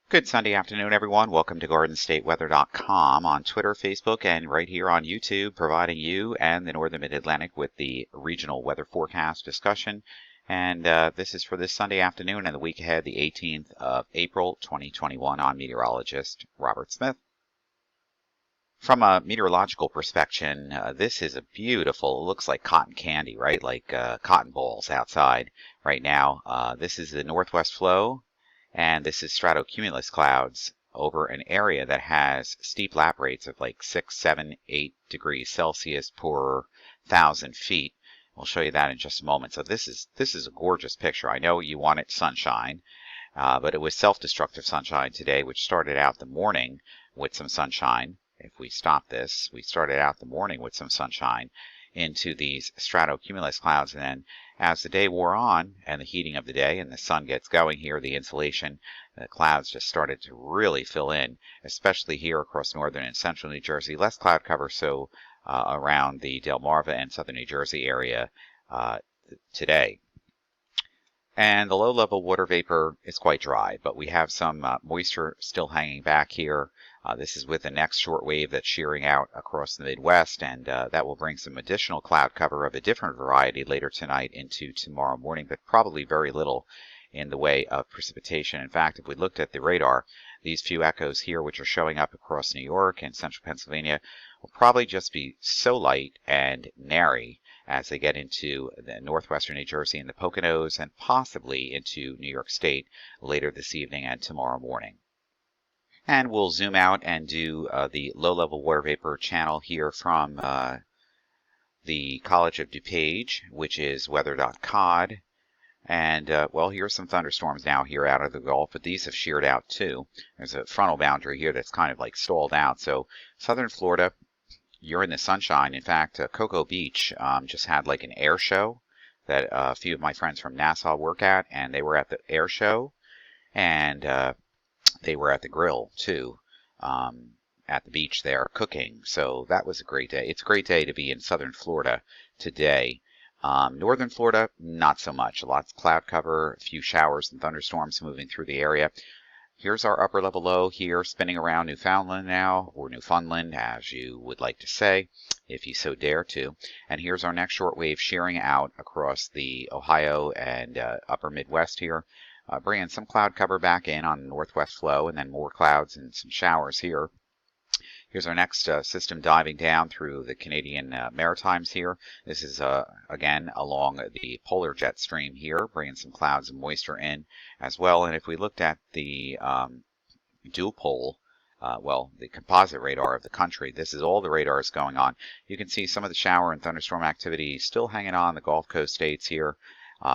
Good Sunday afternoon, everyone. Welcome to GardenStateWeather.com on Twitter, Facebook, and right here on YouTube, providing you and the Northern Mid-Atlantic with the regional weather forecast discussion. And this is for this Sunday afternoon and the week ahead, the 18th of April, 2021. I'm meteorologist Robert Smith. From a meteorological perspective, this is a beautiful, it looks like cotton candy, right? Like cotton balls outside right now. This is the northwest flow. And this is stratocumulus clouds over an area that has steep lap rates of like 6, 7, 8 degrees Celsius per 1,000 feet. We'll show you that in just a moment. So this is a gorgeous picture. I know you wanted sunshine, but it was self-destructive sunshine today, which started out the morning with some sunshine. If we stop this, we started out the morning with some sunshine into these stratocumulus clouds, and then as the day wore on and the heating of the day and the sun gets going here, the insolation, the clouds just started to really fill in, especially here across northern and central New Jersey. Less cloud cover, so around the Delmarva and southern New Jersey area today. And the low-level water vapor is quite dry, but we have some moisture still hanging back here. This is with the next short wave that's shearing out across the Midwest, and that will bring some additional cloud cover of a different variety later tonight into tomorrow morning, but probably very little in the way of precipitation. In fact, if we looked at the radar, these few echoes here, which are showing up across New York and central Pennsylvania, will probably just be so light and nary as they get into the northwestern New Jersey and the Poconos and possibly into New York State later this evening and tomorrow morning. And we'll zoom out and do the low-level water vapor channel here from the College of DuPage, which is weather.cod. And, well, here's some thunderstorms now here out of the Gulf, but these have sheared out too. There's a frontal boundary here that's kind of like stalled out. So southern Florida, you're in the sunshine. In fact, Cocoa Beach just had like an air show that a few of my friends from Nassau work at, and they were at the air show, and they were at the grill too, at the beach there cooking. So that was a great day. It's a great day to be in southern Florida today. Northern Florida, not so much. Lots of cloud cover, a few showers and thunderstorms moving through the area. Here's our upper level low here, spinning around Newfoundland now, or Newfoundland, as you would like to say, if you so dare to. And here's our next short wave shearing out across the Ohio and upper Midwest here, bringing some cloud cover back in on the northwest flow, and then more clouds and some showers here. Here's our next system diving down through the Canadian Maritimes here. This is, again, along the polar jet stream here, bringing some clouds and moisture in as well. And if we looked at the dual pole, well, the composite radar of the country, this is all the radars going on. You can see some of the shower and thunderstorm activity still hanging on the Gulf Coast states here.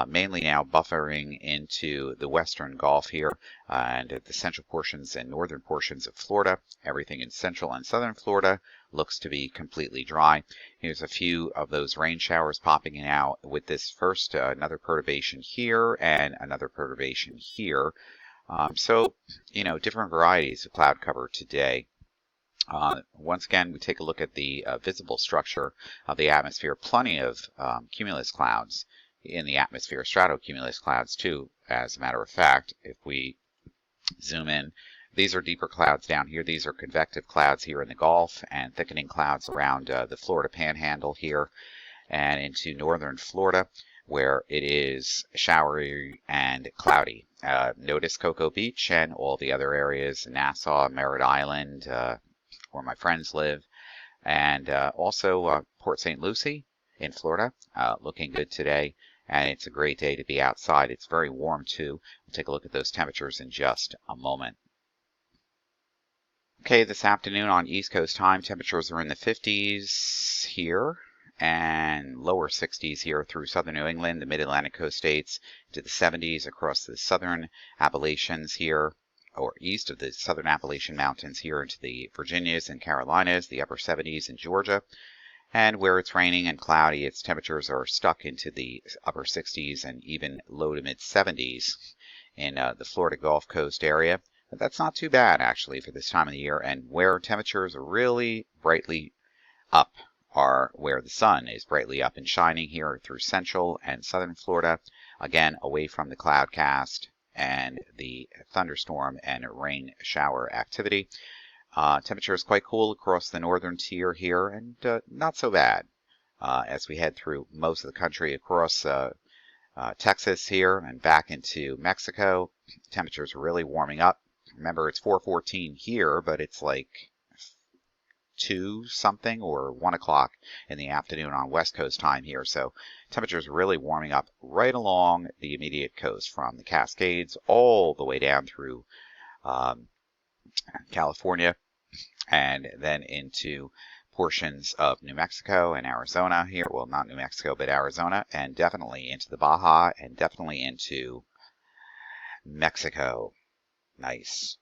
Mainly now buffering into the western Gulf here and the central portions and northern portions of Florida. Everything in central and southern Florida looks to be completely dry. Here's a few of those rain showers popping in out with this first another perturbation here and another perturbation here. So, you know, different varieties of cloud cover today. Once again, we take a look at the visible structure of the atmosphere. Plenty of cumulus clouds in the atmosphere, stratocumulus clouds too, as a matter of fact. If we zoom in, these are deeper clouds down here. These are convective clouds here in the Gulf and thickening clouds around the Florida Panhandle here and into northern Florida, where it is showery and cloudy. Notice Cocoa Beach and all the other areas, Nassau, Merritt Island, where my friends live, and also Port St. Lucie in Florida, looking good today. And it's a great day to be outside. It's very warm too. We'll take a look at those temperatures in just a moment. Okay, this afternoon on East Coast time, temperatures are in the 50s here and lower 60s here through southern New England, the mid-Atlantic coast states, to the 70s across the southern Appalachians here, or east of the southern Appalachian Mountains here into the Virginias and Carolinas, the upper 70s in Georgia. And where it's raining and cloudy, its temperatures are stuck into the upper 60s and even low to mid 70s in the Florida Gulf Coast area. But that's not too bad, actually, for this time of the year. And where temperatures are really brightly up are where the sun is brightly up and shining here through central and southern Florida. Again, away from the cloud cast and the thunderstorm and rain shower activity. Temperature is quite cool across the northern tier here, and not so bad as we head through most of the country across Texas here and back into Mexico. Temperatures are really warming up. Remember, it's 4:14 here, but it's like 2 something or 1 o'clock in the afternoon on West Coast time here. So temperatures are really warming up right along the immediate coast from the Cascades all the way down through California and then into portions of New Mexico and Arizona here. Well, not New Mexico, but Arizona, and definitely into the Baja and definitely into Mexico. Nice.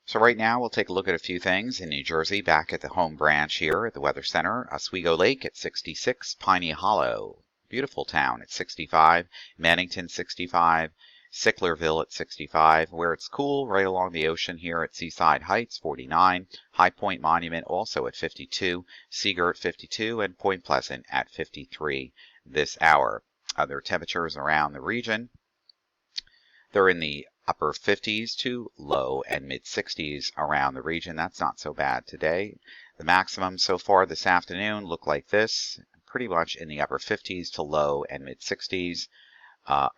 So right now we'll take a look at a few things in New Jersey, back at the home branch here at the Weather Center. Oswego Lake at 66, Piney Hollow, beautiful town, at 65, Mannington 65, Sicklerville at 65, where it's cool right along the ocean here at Seaside Heights 49, High Point Monument also at 52, Seagirt 52, and Point Pleasant at 53 this hour. Other temperatures around the region, they're in the upper 50s to low and mid 60s around the region. That's not so bad today. The maximum so far this afternoon look like this, pretty much in the upper 50s to low and mid 60s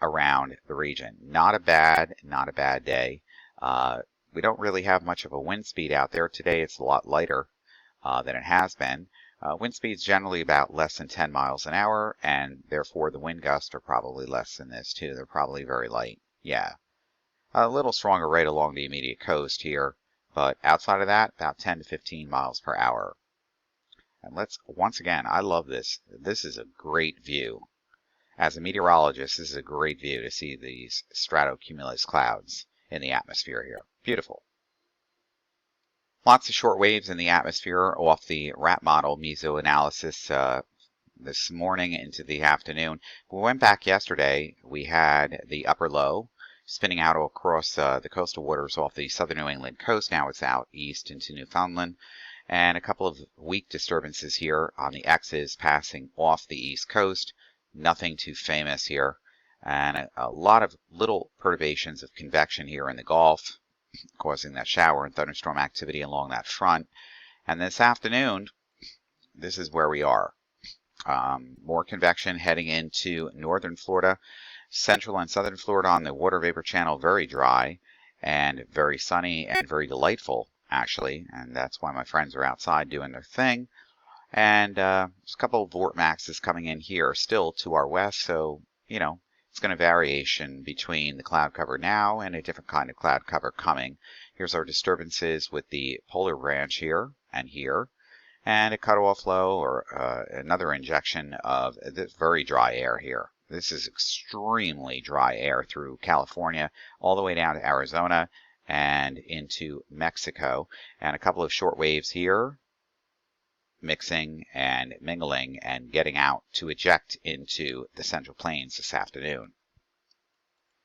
around the region. Not a bad day. We don't really have much of a wind speed out there today. It's a lot lighter than it has been. Wind speeds generally about less than 10 miles an hour, and therefore the wind gusts are probably less than this too. They're probably very light. Yeah, a little stronger right along the immediate coast here, but outside of that, about 10 to 15 miles per hour. And let's, once again, I love this. This is a great view. As a meteorologist, this is a great view to see these stratocumulus clouds in the atmosphere here. Beautiful. Lots of short waves in the atmosphere off the RAP model mesoanalysis this morning into the afternoon. We went back yesterday. We had the upper low spinning out across the coastal waters off the southern New England coast. Now it's out east into Newfoundland. And a couple of weak disturbances here on the X's passing off the east coast. Nothing too famous here. And a lot of little perturbations of convection here in the Gulf, causing that shower and thunderstorm activity along that front. And this afternoon, this is where we are. More convection heading into northern Florida, central and southern Florida on the water vapor channel, very dry and very sunny and very delightful, actually. And that's why my friends are outside doing their thing. And there's a couple of vortexes coming in here still to our west. So, you know, it's going to variation between the cloud cover now and a different kind of cloud cover coming. Here's our disturbances with the polar branch here and here. And a cutoff low or another injection of this very dry air here. This is extremely dry air through California all the way down to Arizona and into Mexico. And a couple of short waves here mixing and mingling and getting out to eject into the Central Plains this afternoon.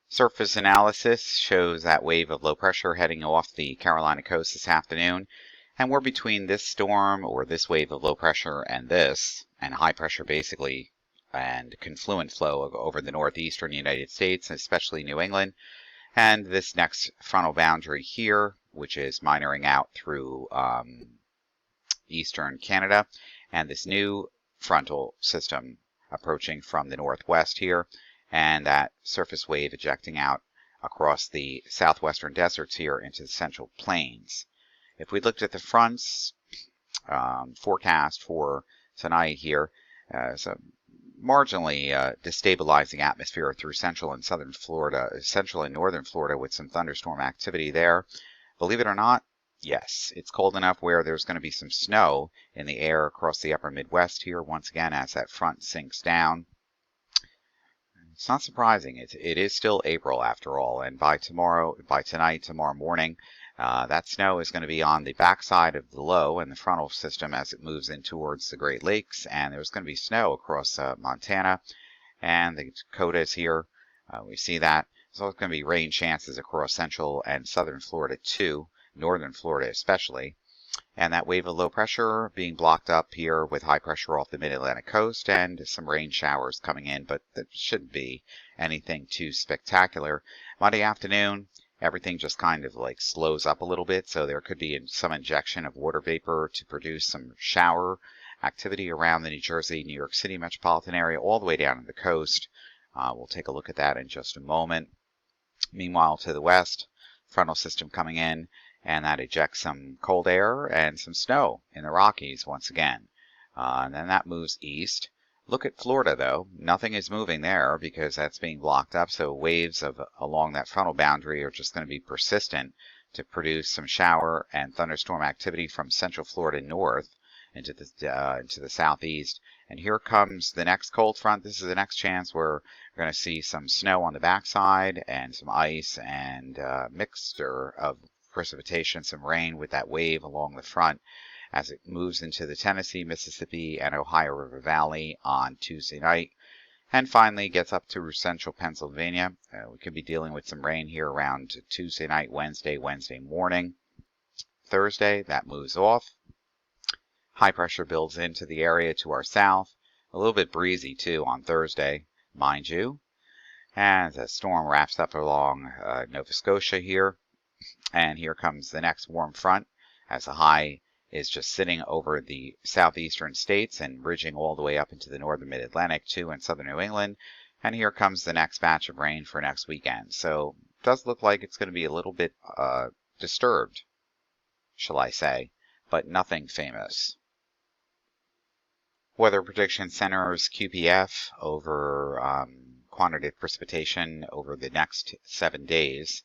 Surface analysis shows that wave of low pressure heading off the Carolina coast this afternoon. And we're between this storm or this wave of low pressure and this, and high pressure basically, and confluent flow over the northeastern United States, especially New England. And this next frontal boundary here, which is minoring out through eastern Canada, and this new frontal system approaching from the northwest here, and that surface wave ejecting out across the southwestern deserts here into the Central Plains. If we looked at the fronts forecast for tonight here, so marginally destabilizing atmosphere through central and southern Florida, central and northern Florida with some thunderstorm activity there. Believe it or not, yes, it's cold enough where there's going to be some snow in the air across the upper Midwest here once again as that front sinks down. It's not surprising. It is still April after all, and by tonight, tomorrow morning, that snow is going to be on the backside of the low and the frontal system as it moves in towards the Great Lakes, and there's going to be snow across Montana and the Dakotas here. We see that. There's also going to be rain chances across central and southern Florida too, northern Florida especially. And that wave of low pressure being blocked up here with high pressure off the mid-Atlantic coast and some rain showers coming in, but that shouldn't be anything too spectacular. Monday afternoon, everything just kind of like slows up a little bit, so there could be some injection of water vapor to produce some shower activity around the New Jersey, New York City metropolitan area, all the way down to the coast. We'll take a look at that in just a moment. Meanwhile, to the west, frontal system coming in, and that ejects some cold air and some snow in the Rockies once again. And then that moves east. Look at Florida, though. Nothing is moving there because that's being blocked up, so waves along that frontal boundary are just going to be persistent to produce some shower and thunderstorm activity from central Florida north into the southeast. And here comes the next cold front. This is the next chance where we're going to see some snow on the backside and some ice and mixture of precipitation, some rain with that wave along the front as it moves into the Tennessee, Mississippi, and Ohio River Valley on Tuesday night, and finally gets up to central Pennsylvania. We could be dealing with some rain here around Tuesday night, Wednesday morning. Thursday, that moves off. High pressure builds into the area to our south. A little bit breezy, too, on Thursday, mind you. And the storm wraps up along Nova Scotia here. And here comes the next warm front as the high is just sitting over the southeastern states and bridging all the way up into the northern mid-Atlantic too and southern New England. And here comes the next batch of rain for next weekend. So it does look like it's going to be a little bit disturbed, shall I say, but nothing famous. Weather Prediction Center's QPF over quantitative precipitation over the next 7 days.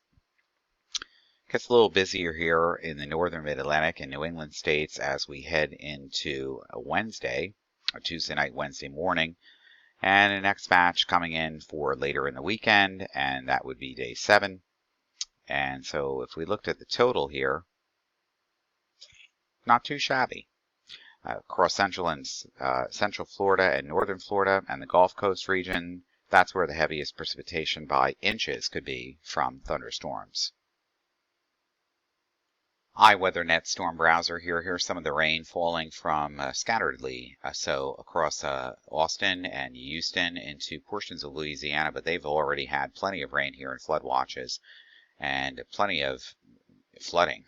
Gets a little busier here in the northern mid-Atlantic and New England states as we head into a Wednesday, or Tuesday night, Wednesday morning, and the next batch coming in for later in the weekend, and that would be day 7. And so if we looked at the total here, not too shabby. Across central Florida and northern Florida and the Gulf Coast region, that's where the heaviest precipitation by inches could be from thunderstorms. iWeatherNet storm browser here. Here's some of the rain falling from scatteredly. So across Austin and Houston into portions of Louisiana, but they've already had plenty of rain here in flood watches and plenty of flooding.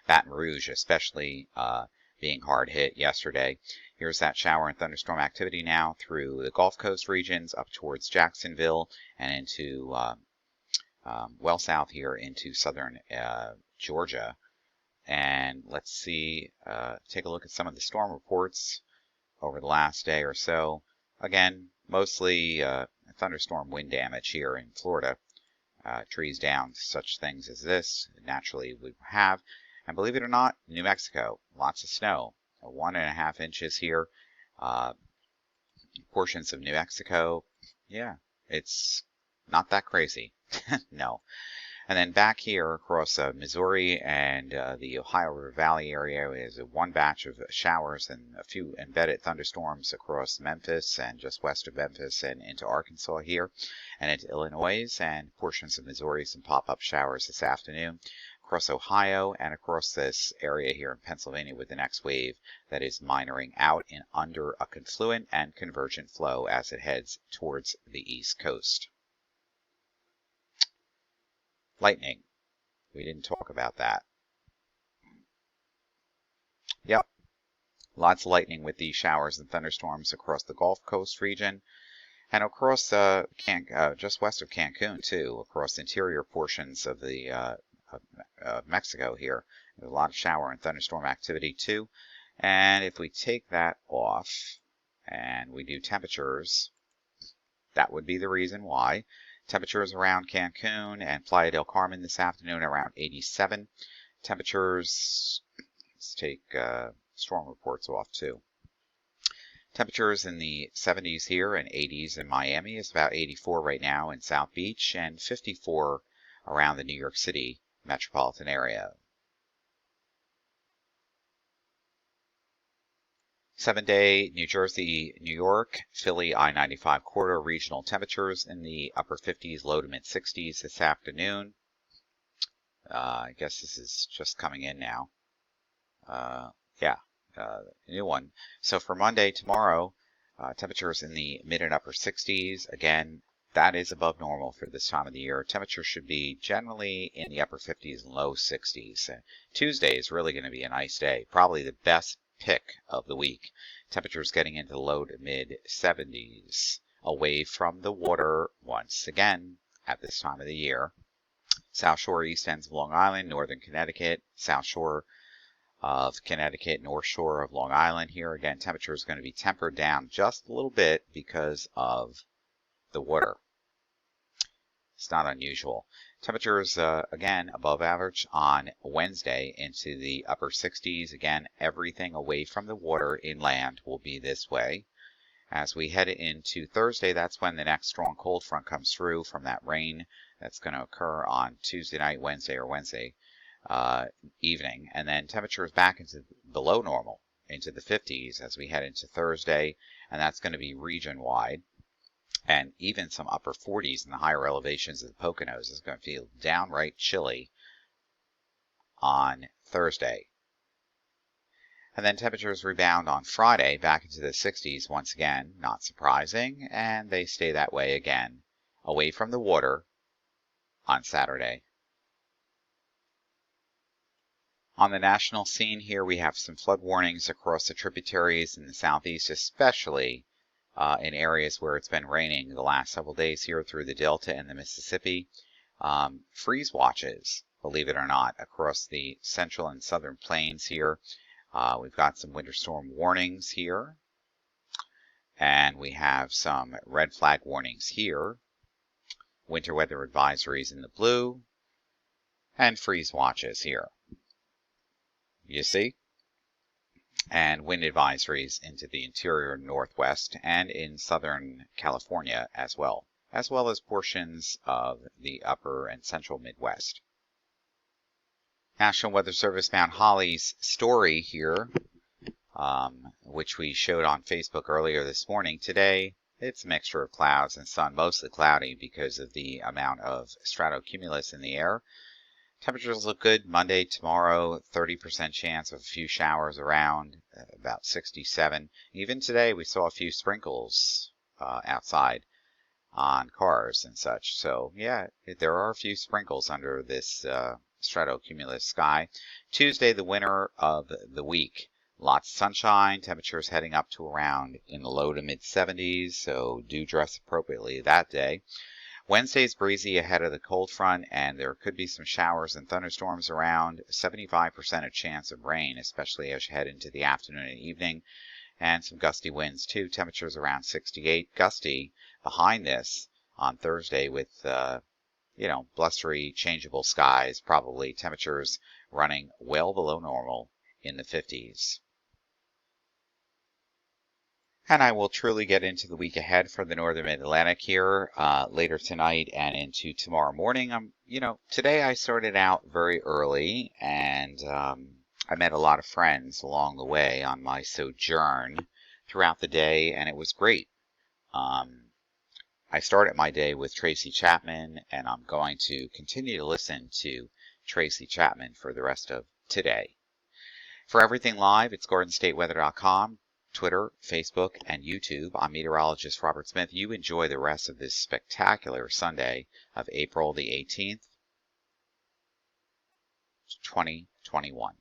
Baton Rouge especially being hard hit yesterday. Here's that shower and thunderstorm activity now through the Gulf Coast regions up towards Jacksonville and into well south here into southern Georgia. And let's see, take a look at some of the storm reports over the last day or so. Again, mostly thunderstorm wind damage here in Florida. Trees down, such things as this naturally would have. And believe it or not, New Mexico, lots of snow. 1.5 inches here. Portions of New Mexico, yeah, it's not that crazy. No. And then back here across Missouri and the Ohio River Valley area is one batch of showers and a few embedded thunderstorms across Memphis and just west of Memphis and into Arkansas here and into Illinois and portions of Missouri, some pop-up showers this afternoon. Across Ohio and across this area here in Pennsylvania with the next wave that is minoring out in under a confluent and convergent flow as it heads towards the east coast. Lightning. We didn't talk about that. Yep. Lots of lightning with these showers and thunderstorms across the Gulf Coast region and across just west of Cancun too, across interior portions of the Mexico here. There's a lot of shower and thunderstorm activity too. And if we take that off and we do temperatures, that would be the reason why. Temperatures around Cancun and Playa del Carmen this afternoon around 87. Temperatures, let's take storm reports off too. Temperatures in the 70s here and 80s in Miami. It's about 84 right now in South Beach and 54 around the New York City metropolitan area. 7-day New Jersey, New York, Philly I-95 corridor regional temperatures in the upper 50s, low to mid 60s this afternoon. I guess this is just coming in now. New one. So for Monday, tomorrow, temperatures in the mid and upper 60s. Again, that is above normal for this time of the year. Temperature should be generally in the upper 50s and low 60s. Tuesday is really going to be a nice day, probably the best pick of the week. Temperatures getting into the low to mid 70s, away from the water once again at this time of the year. South Shore, east ends of Long Island, northern Connecticut, South Shore of Connecticut, North Shore of Long Island. Here again, temperature is going to be tempered down just a little bit because of the water. It's not unusual. Temperatures, again, above average on Wednesday into the upper 60s. Again, everything away from the water inland will be this way. As we head into Thursday, that's when the next strong cold front comes through from that rain that's going to occur on Tuesday night, Wednesday, or Wednesday evening. And then temperatures back into below normal, into the 50s as we head into Thursday. And that's going to be region-wide. And even some upper 40s in the higher elevations of the Poconos. Is going to feel downright chilly on Thursday. And then temperatures rebound on Friday back into the 60s once again, not surprising, and they stay that way again, away from the water on Saturday. On the national scene here, we have some flood warnings across the tributaries in the southeast, especially in areas where it's been raining the last several days here through the Delta and the Mississippi. Freeze watches, believe it or not, across the central and southern plains here. We've got some winter storm warnings here. And we have some red flag warnings here. Winter weather advisories in the blue. And freeze watches here. You see? And wind advisories into the interior northwest and in southern California as well as portions of the upper and central Midwest. National Weather Service Mount Holly's story here, which we showed on Facebook earlier this morning. Today, it's a mixture of clouds and sun, mostly cloudy because of the amount of stratocumulus in the air. Temperatures look good Monday, tomorrow, 30% chance of a few showers around, about 67. Even today, we saw a few sprinkles outside on cars and such. So, yeah, there are a few sprinkles under this stratocumulus sky. Tuesday, the winner of the week. Lots of sunshine, temperatures heading up to around in the low to mid 70s, so do dress appropriately that day. Wednesday's breezy ahead of the cold front, and there could be some showers and thunderstorms around. 75% of chance of rain, especially as you head into the afternoon and evening, and some gusty winds too. Temperatures around 68, gusty behind this on Thursday with blustery, changeable skies, probably temperatures running well below normal in the 50s. And I will truly get into the week ahead for the northern mid-Atlantic here later tonight and into tomorrow morning. Today I started out very early, and I met a lot of friends along the way on my sojourn throughout the day, and it was great. I started my day with Tracy Chapman, and I'm going to continue to listen to Tracy Chapman for the rest of today. For everything live, it's GordonStateWeather.com. Twitter, Facebook, and YouTube. I'm meteorologist Robert Smith. You enjoy the rest of this spectacular Sunday of April the 18th, 2021.